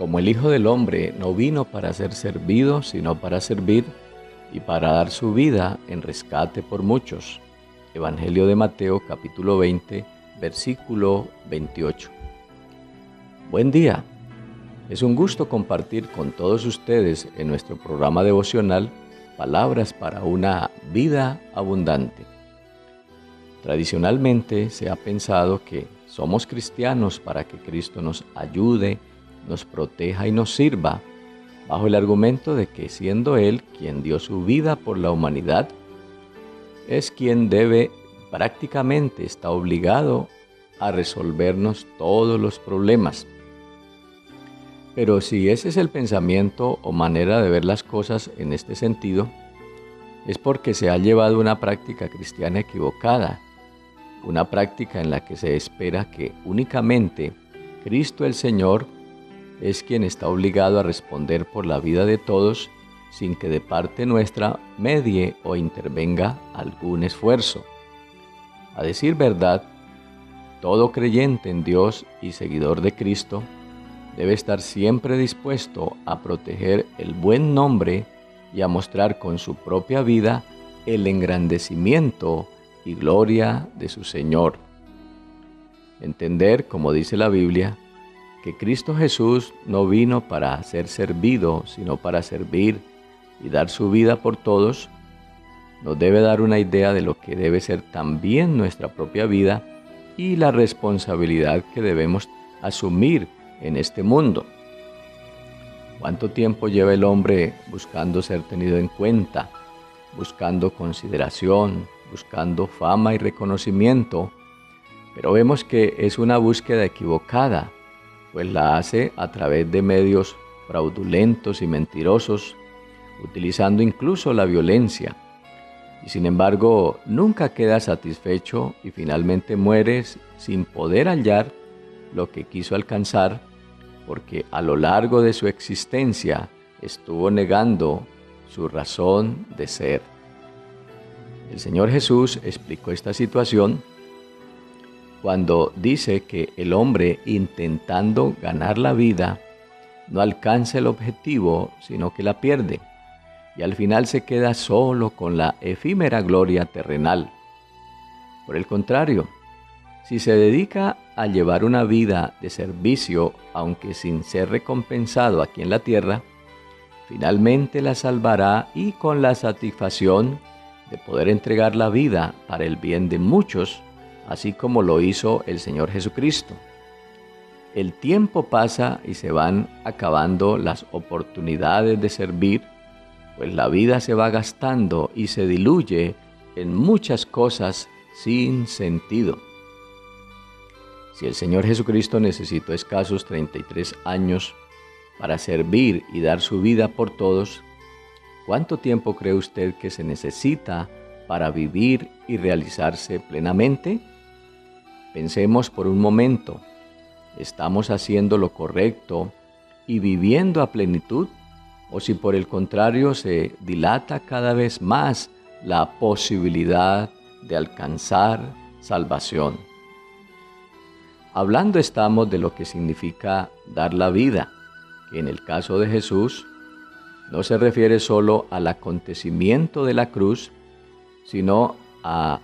Como el Hijo del Hombre no vino para ser servido, sino para servir y para dar su vida en rescate por muchos. Evangelio de Mateo, capítulo 20, versículo 28. Buen día. Es un gusto compartir con todos ustedes en nuestro programa devocional Palabras para una vida abundante. Tradicionalmente se ha pensado que somos cristianos para que Cristo nos ayude, nos proteja y nos sirva, bajo el argumento de que siendo Él quien dio su vida por la humanidad, es quien prácticamente está obligado a resolvernos todos los problemas. Pero si ese es el pensamiento o manera de ver las cosas en este sentido, es porque se ha llevado una práctica cristiana equivocada, una práctica en la que se espera que únicamente Cristo el Señor es quien está obligado a responder por la vida de todos sin que de parte nuestra medie o intervenga algún esfuerzo. A decir verdad, todo creyente en Dios y seguidor de Cristo debe estar siempre dispuesto a proteger el buen nombre y a mostrar con su propia vida el engrandecimiento y gloria de su Señor. Entender, como dice la Biblia, que Cristo Jesús no vino para ser servido, sino para servir y dar su vida por todos, nos debe dar una idea de lo que debe ser también nuestra propia vida y la responsabilidad que debemos asumir en este mundo. ¿Cuánto tiempo lleva el hombre buscando ser tenido en cuenta, buscando consideración, buscando fama y reconocimiento? Pero vemos que es una búsqueda equivocada, pues la hace a través de medios fraudulentos y mentirosos, utilizando incluso la violencia. Y sin embargo, nunca queda satisfecho y finalmente muere sin poder hallar lo que quiso alcanzar, porque a lo largo de su existencia estuvo negando su razón de ser. El Señor Jesús explicó esta situación cuando dice que el hombre intentando ganar la vida no alcanza el objetivo, sino que la pierde, y al final se queda solo con la efímera gloria terrenal. Por el contrario, si se dedica a llevar una vida de servicio, aunque sin ser recompensado aquí en la tierra, finalmente la salvará y con la satisfacción de poder entregar la vida para el bien de muchos, así como lo hizo el Señor Jesucristo. El tiempo pasa y se van acabando las oportunidades de servir, pues la vida se va gastando y se diluye en muchas cosas sin sentido. Si el Señor Jesucristo necesitó escasos 33 años para servir y dar su vida por todos, ¿cuánto tiempo cree usted que se necesita para vivir y realizarse plenamente? Pensemos por un momento, ¿estamos haciendo lo correcto y viviendo a plenitud? ¿O si por el contrario se dilata cada vez más la posibilidad de alcanzar salvación? Hablando estamos de lo que significa dar la vida, que en el caso de Jesús no se refiere solo al acontecimiento de la cruz, sino a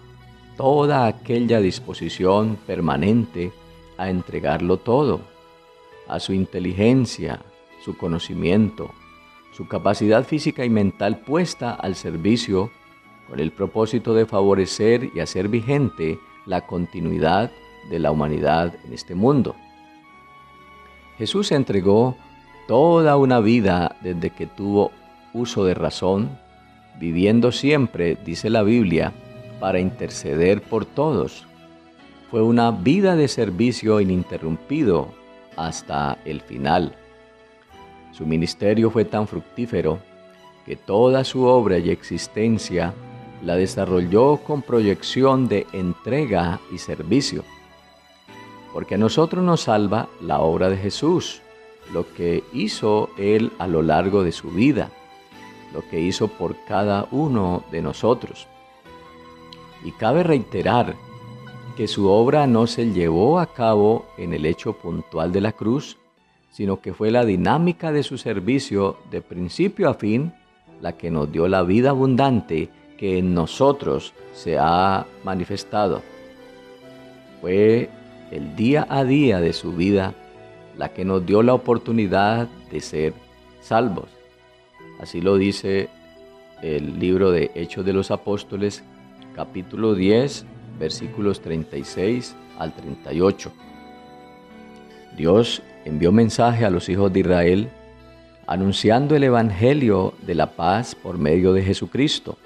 toda aquella disposición permanente a entregarlo todo, a su inteligencia, su conocimiento, su capacidad física y mental puesta al servicio con el propósito de favorecer y hacer vigente la continuidad de la humanidad en este mundo. Jesús entregó toda una vida desde que tuvo uso de razón, viviendo siempre, dice la Biblia, para interceder por todos. Fue una vida de servicio ininterrumpido hasta el final. Su ministerio fue tan fructífero que toda su obra y existencia la desarrolló con proyección de entrega y servicio. Porque a nosotros nos salva la obra de Jesús, lo que hizo Él a lo largo de su vida, lo que hizo por cada uno de nosotros. Y cabe reiterar que su obra no se llevó a cabo en el hecho puntual de la cruz, sino que fue la dinámica de su servicio de principio a fin la que nos dio la vida abundante que en nosotros se ha manifestado. Fue el día a día de su vida la que nos dio la oportunidad de ser salvos. Así lo dice el libro de Hechos de los Apóstoles, capítulo 10, versículos 36 al 38. Dios envió mensaje a los hijos de Israel anunciando el evangelio de la paz por medio de Jesucristo.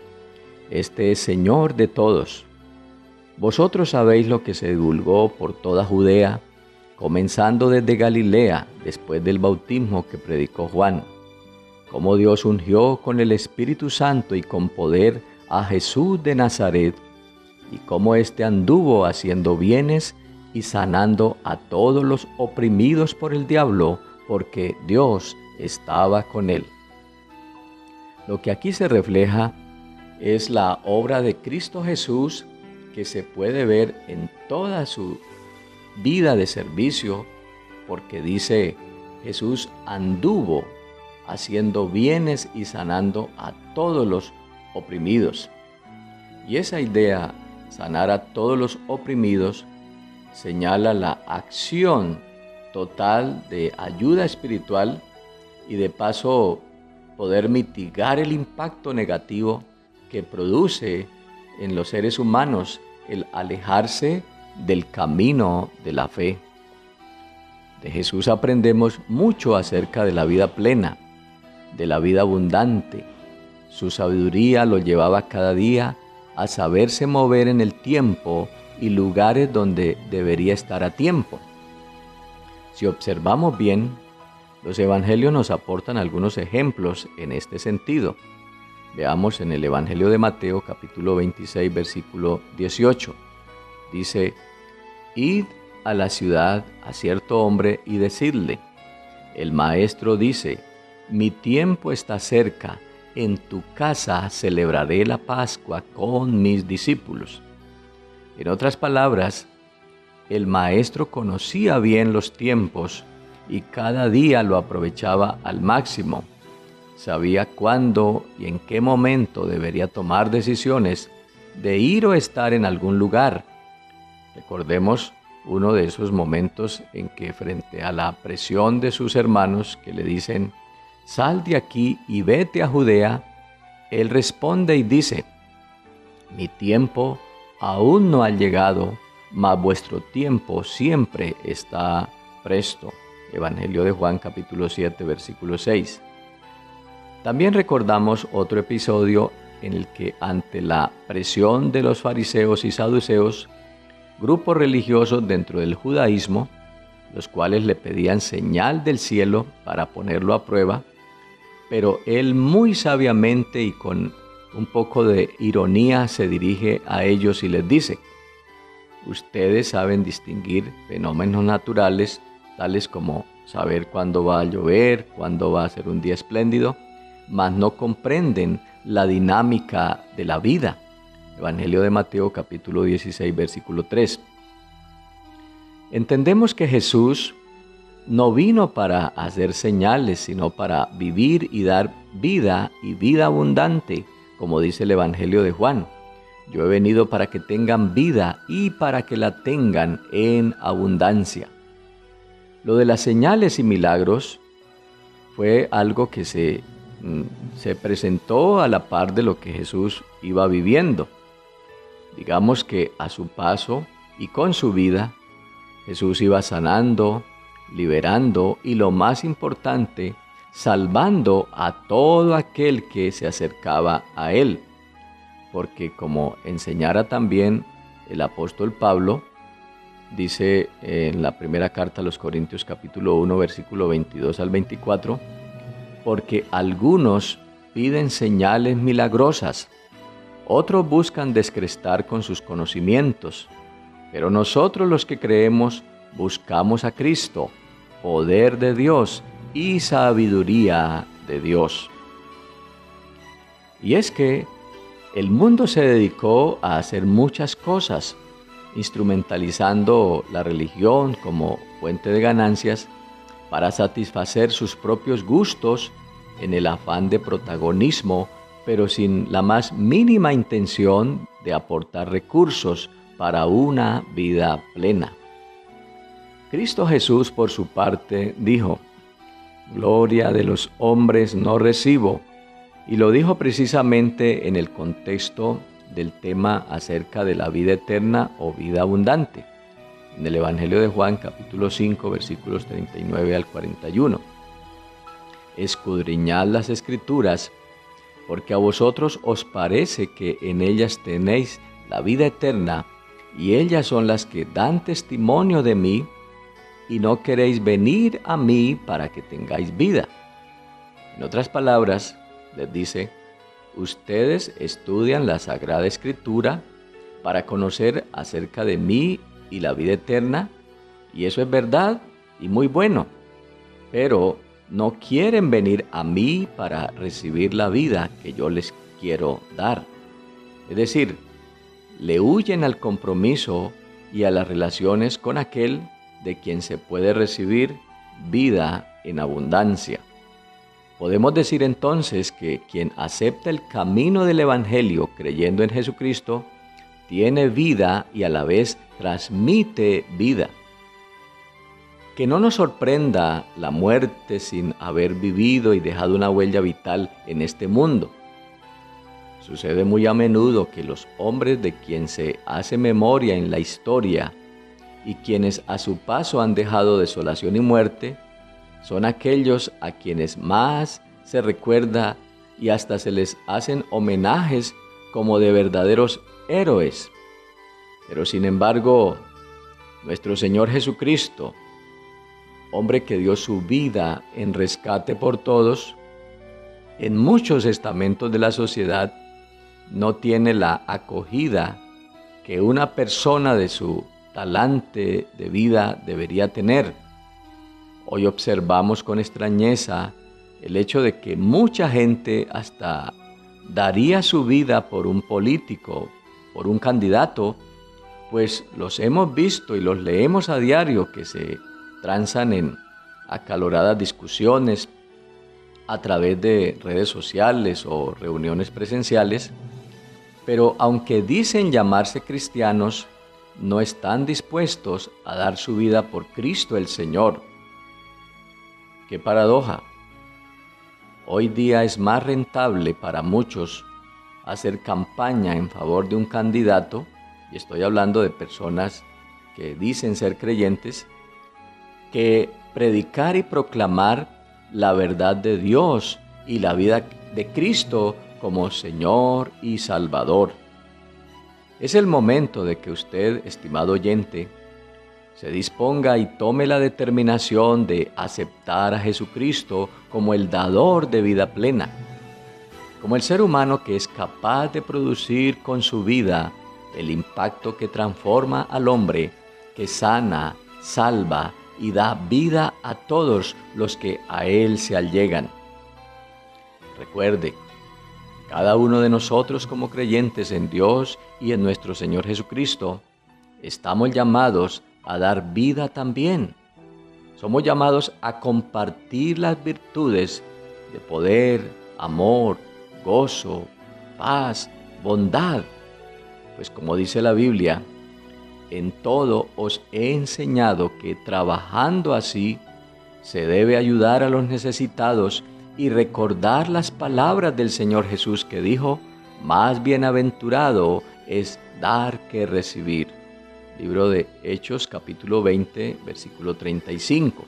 Este es Señor de todos. Vosotros sabéis lo que se divulgó por toda Judea, comenzando desde Galilea, después del bautismo que predicó Juan, cómo Dios ungió con el Espíritu Santo y con poder a Jesús de Nazaret, y cómo éste anduvo haciendo bienes y sanando a todos los oprimidos por el diablo, porque Dios estaba con él. Lo que aquí se refleja es la obra de Cristo Jesús, que se puede ver en toda su vida de servicio, porque dice, Jesús anduvo haciendo bienes y sanando a todos los oprimidos. Y esa idea, sanar a todos los oprimidos, señala la acción total de ayuda espiritual y de paso poder mitigar el impacto negativo que produce en los seres humanos el alejarse del camino de la fe. De Jesús aprendemos mucho acerca de la vida plena, de la vida abundante. Su sabiduría lo llevaba cada día a saberse mover en el tiempo y lugares donde debería estar a tiempo. Si observamos bien, los evangelios nos aportan algunos ejemplos en este sentido. Veamos en el Evangelio de Mateo, capítulo 26, versículo 18. Dice, id a la ciudad a cierto hombre y decidle, el maestro dice, mi tiempo está cerca, en tu casa celebraré la Pascua con mis discípulos. En otras palabras, el maestro conocía bien los tiempos y cada día lo aprovechaba al máximo. Sabía cuándo y en qué momento debería tomar decisiones de ir o estar en algún lugar. Recordemos uno de esos momentos en que frente a la presión de sus hermanos que le dicen, sal de aquí y vete a Judea, él responde y dice, mi tiempo aún no ha llegado, mas vuestro tiempo siempre está presto. Evangelio de Juan capítulo 7, versículo 6. También recordamos otro episodio en el que ante la presión de los fariseos y saduceos, grupos religiosos dentro del judaísmo, los cuales le pedían señal del cielo para ponerlo a prueba, pero él muy sabiamente y con un poco de ironía se dirige a ellos y les dice, ustedes saben distinguir fenómenos naturales, tales como saber cuándo va a llover, cuándo va a ser un día espléndido, mas no comprenden la dinámica de la vida. Evangelio de Mateo capítulo 16, versículo 3. Entendemos que Jesús no vino para hacer señales, sino para vivir y dar vida y vida abundante, como dice el Evangelio de Juan. Yo he venido para que tengan vida y para que la tengan en abundancia. Lo de las señales y milagros fue algo que se presentó a la par de lo que Jesús iba viviendo. Digamos que a su paso y con su vida, Jesús iba sanando, liberando y lo más importante, salvando a todo aquel que se acercaba a él. Porque como enseñara también el apóstol Pablo, dice en la primera carta a los Corintios capítulo 1, versículo 22 al 24, porque algunos piden señales milagrosas, otros buscan descrestar con sus conocimientos, pero nosotros los que creemos buscamos a Cristo, poder de Dios y sabiduría de Dios. Y es que el mundo se dedicó a hacer muchas cosas, instrumentalizando la religión como fuente de ganancias para satisfacer sus propios gustos en el afán de protagonismo, pero sin la más mínima intención de aportar recursos para una vida plena. Cristo Jesús, por su parte, dijo: «Gloria de los hombres no recibo», y lo dijo precisamente en el contexto del tema acerca de la vida eterna o vida abundante, en el Evangelio de Juan, capítulo 5, versículos 39 al 41. «Escudriñad las Escrituras, porque a vosotros os parece que en ellas tenéis la vida eterna, y ellas son las que dan testimonio de mí, y no queréis venir a mí para que tengáis vida». En otras palabras, les dice: ustedes estudian la Sagrada Escritura para conocer acerca de mí y la vida eterna, y eso es verdad y muy bueno, pero no quieren venir a mí para recibir la vida que yo les quiero dar. Es decir, le huyen al compromiso y a las relaciones con aquel de quien se puede recibir vida en abundancia. Podemos decir entonces que quien acepta el camino del Evangelio creyendo en Jesucristo tiene vida y a la vez transmite vida. Que no nos sorprenda la muerte sin haber vivido y dejado una huella vital en este mundo. Sucede muy a menudo que los hombres de quien se hace memoria en la historia y quienes a su paso han dejado desolación y muerte, son aquellos a quienes más se recuerda y hasta se les hacen homenajes como de verdaderos héroes. Pero sin embargo, nuestro Señor Jesucristo, hombre que dio su vida en rescate por todos, en muchos estamentos de la sociedad no tiene la acogida que una persona de su talante de vida debería tener. Hoy observamos con extrañeza el hecho de que mucha gente hasta daría su vida por un político, por un candidato, pues los hemos visto y los leemos a diario que se transan en acaloradas discusiones a través de redes sociales o reuniones presenciales, pero aunque dicen llamarse cristianos, no están dispuestos a dar su vida por Cristo el Señor. ¡Qué paradoja! Hoy día es más rentable para muchos hacer campaña en favor de un candidato, y estoy hablando de personas que dicen ser creyentes, que predicar y proclamar la verdad de Dios y la vida de Cristo como Señor y Salvador. Es el momento de que usted, estimado oyente, se disponga y tome la determinación de aceptar a Jesucristo como el dador de vida plena, como el ser humano que es capaz de producir con su vida el impacto que transforma al hombre, que sana, salva y da vida a todos los que a Él se allegan. Recuerde, cada uno de nosotros como creyentes en Dios y en nuestro Señor Jesucristo, estamos llamados a dar vida también. Somos llamados a compartir las virtudes de poder, amor, gozo, paz, bondad. Pues como dice la Biblia, en todo os he enseñado que trabajando así se debe ayudar a los necesitados y recordar las palabras del Señor Jesús que dijo: más bienaventurado es dar que recibir. Libro de Hechos, capítulo 20, versículo 35.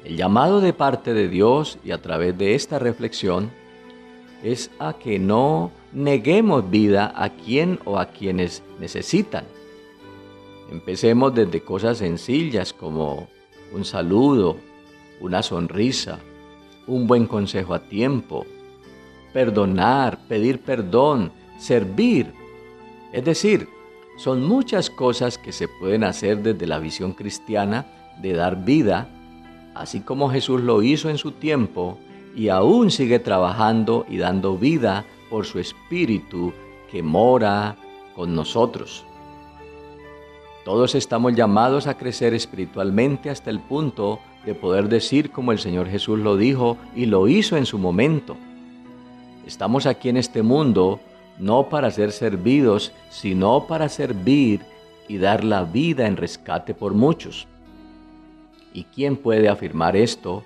El llamado de parte de Dios y a través de esta reflexión es a que no neguemos vida a quien o a quienes necesitan. Empecemos desde cosas sencillas como un saludo, una sonrisa, un buen consejo a tiempo, perdonar, pedir perdón, servir. Es decir, son muchas cosas que se pueden hacer desde la visión cristiana de dar vida, así como Jesús lo hizo en su tiempo y aún sigue trabajando y dando vida por su Espíritu que mora con nosotros. Todos estamos llamados a crecer espiritualmente hasta el punto de poder decir como el Señor Jesús lo dijo y lo hizo en su momento: estamos aquí en este mundo no para ser servidos, sino para servir y dar la vida en rescate por muchos. ¿Y quién puede afirmar esto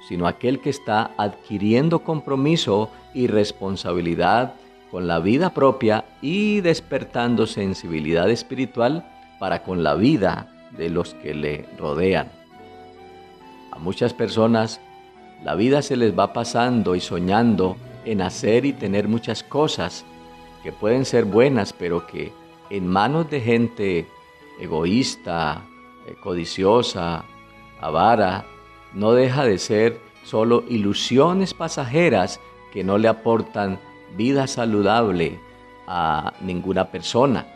sino aquel que está adquiriendo compromiso y responsabilidad con la vida propia y despertando sensibilidad espiritual para con la vida de los que le rodean? A muchas personas la vida se les va pasando y soñando en hacer y tener muchas cosas que pueden ser buenas, pero que en manos de gente egoísta, codiciosa, avara, no deja de ser solo ilusiones pasajeras que no le aportan vida saludable a ninguna persona.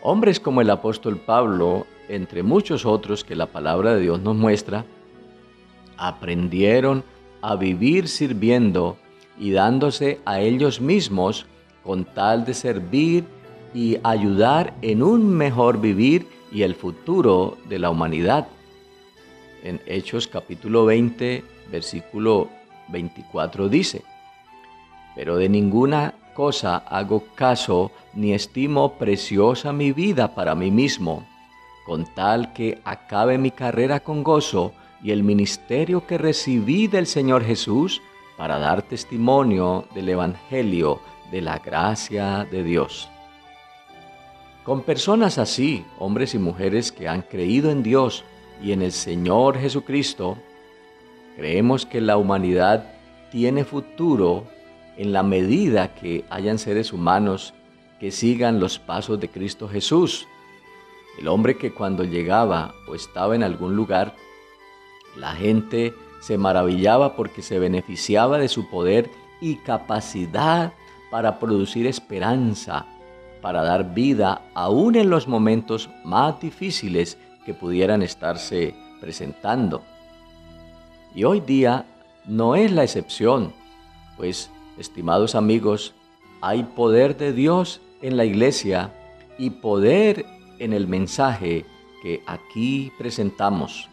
Hombres como el apóstol Pablo, entre muchos otros que la palabra de Dios nos muestra, aprendieron a vivir sirviendo y dándose a ellos mismos con tal de servir y ayudar en un mejor vivir y el futuro de la humanidad. En Hechos capítulo 20, versículo 24 dice: pero de ninguna cosa hago caso ni estimo preciosa mi vida para mí mismo, con tal que acabe mi carrera con gozo y el ministerio que recibí del Señor Jesús para dar testimonio del Evangelio de la gracia de Dios. Con personas así, hombres y mujeres que han creído en Dios y en el Señor Jesucristo, creemos que la humanidad tiene futuro en la medida que hayan seres humanos que sigan los pasos de Cristo Jesús. El hombre que cuando llegaba o estaba en algún lugar, la gente se maravillaba porque se beneficiaba de su poder y capacidad para producir esperanza, para dar vida aún en los momentos más difíciles que pudieran estarse presentando. Y hoy día no es la excepción, pues, estimados amigos, hay poder de Dios en la iglesia y poder en el mensaje que aquí presentamos.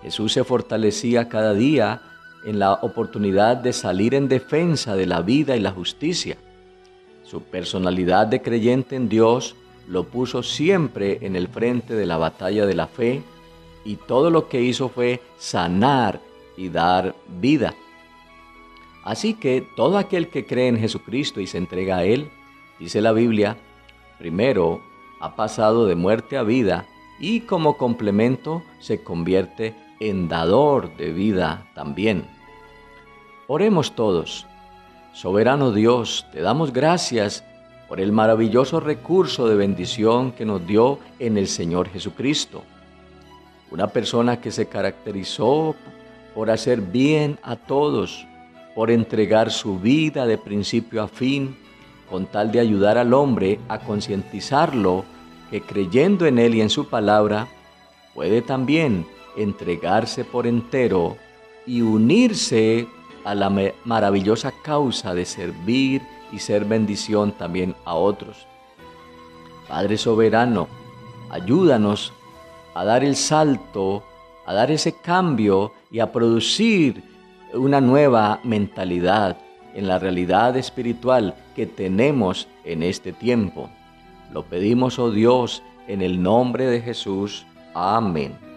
Jesús se fortalecía cada día en la oportunidad de salir en defensa de la vida y la justicia. Su personalidad de creyente en Dios lo puso siempre en el frente de la batalla de la fe, y todo lo que hizo fue sanar y dar vida. Así que todo aquel que cree en Jesucristo y se entrega a Él, dice la Biblia, primero ha pasado de muerte a vida y como complemento se convierte en dador de vida también. Oremos todos. Soberano Dios, te damos gracias por el maravilloso recurso de bendición que nos dio en el Señor Jesucristo. Una persona que se caracterizó por hacer bien a todos, por entregar su vida de principio a fin, con tal de ayudar al hombre a concientizarlo que creyendo en Él y en su palabra, puede también entregarse por entero y unirse a la maravillosa causa de servir y ser bendición también a otros. Padre soberano, ayúdanos a dar el salto, a dar ese cambio y a producir una nueva mentalidad en la realidad espiritual que tenemos en este tiempo. Lo pedimos, oh Dios, en el nombre de Jesús. Amén.